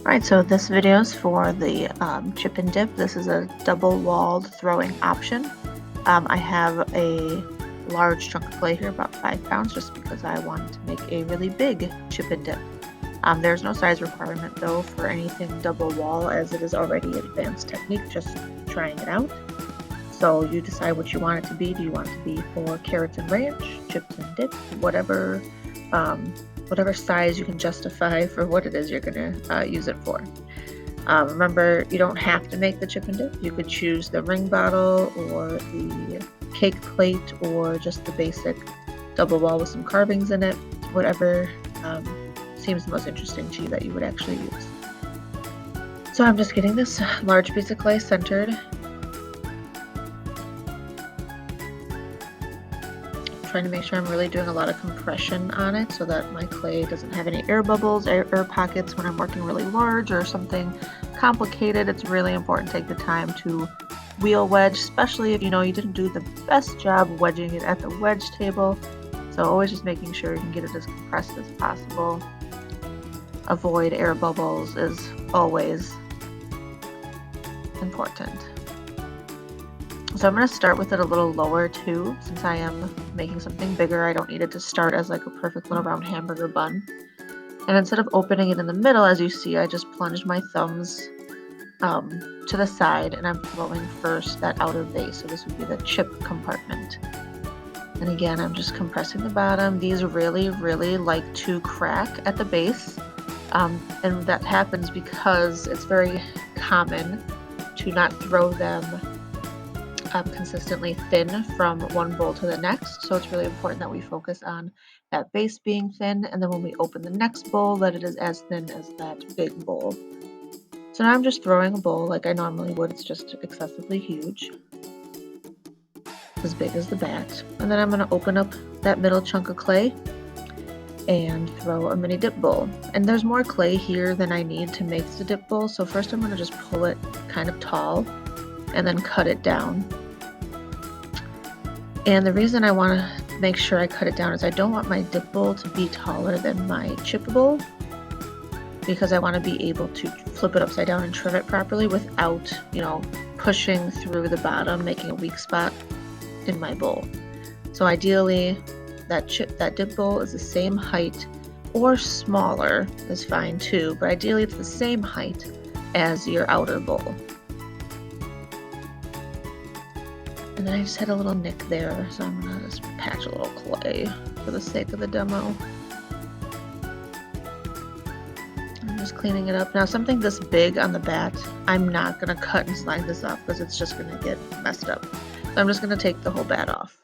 Alright, so this video is for the chip and dip. This is a double-walled throwing option. I have a large chunk of clay here, about 5 pounds, just because I wanted to make a really big chip and dip. There's no size requirement though for anything double wall, as it is already an advanced technique, just trying it out. So you decide what you want it to be. Do you want it to be for carrots and ranch, chips and dip, whatever size you can justify for what it is you're gonna use it for. Remember, you don't have to make the chip and dip. You could choose the ring bottle or the cake plate or just the basic double wall with some carvings in it, whatever seems the most interesting to you that you would actually use. So I'm just getting this large piece of clay centered. Trying to make sure I'm really doing a lot of compression on it so that my clay doesn't have any air bubbles, air pockets when I'm working really large or something complicated. It's really important to take the time to wheel wedge, especially if you know you didn't do the best job wedging it at the wedge table. So always just making sure you can get it as compressed as possible. Avoid air bubbles is always important. So I'm going to start with it a little lower too, since I am making something bigger. I don't need it to start as like a perfect little round hamburger bun. And instead of opening it in the middle, as you see, I just plunged my thumbs to the side, and I'm throwing first that outer base. So this would be the chip compartment. And again, I'm just compressing the bottom. These really like to crack at the base. And that happens because it's very common to not throw them consistently thin from one bowl to the next. So it's really important that we focus on that base being thin, and then when we open the next bowl, that it is as thin as that big bowl. So now I'm just throwing a bowl like I normally would. It's just excessively huge, as big as the bat. And then I'm going to open up that middle chunk of clay and throw a mini dip bowl. And there's more clay here than I need to make the dip bowl, so first I'm going to just pull it kind of tall and then cut it down. And the reason I want to make sure I cut it down is I don't want my dip bowl to be taller than my chip bowl, because I want to be able to flip it upside down and trim it properly without, pushing through the bottom, making a weak spot in my bowl. So ideally, that dip bowl is the same height, or smaller is fine too, but ideally it's the same height as your outer bowl. And then I just had a little nick there, so I'm gonna just patch a little clay for the sake of the demo. I'm just cleaning it up. Now something this big on the bat, I'm not gonna cut and slide this off because it's just gonna get messed up. So I'm just gonna take the whole bat off.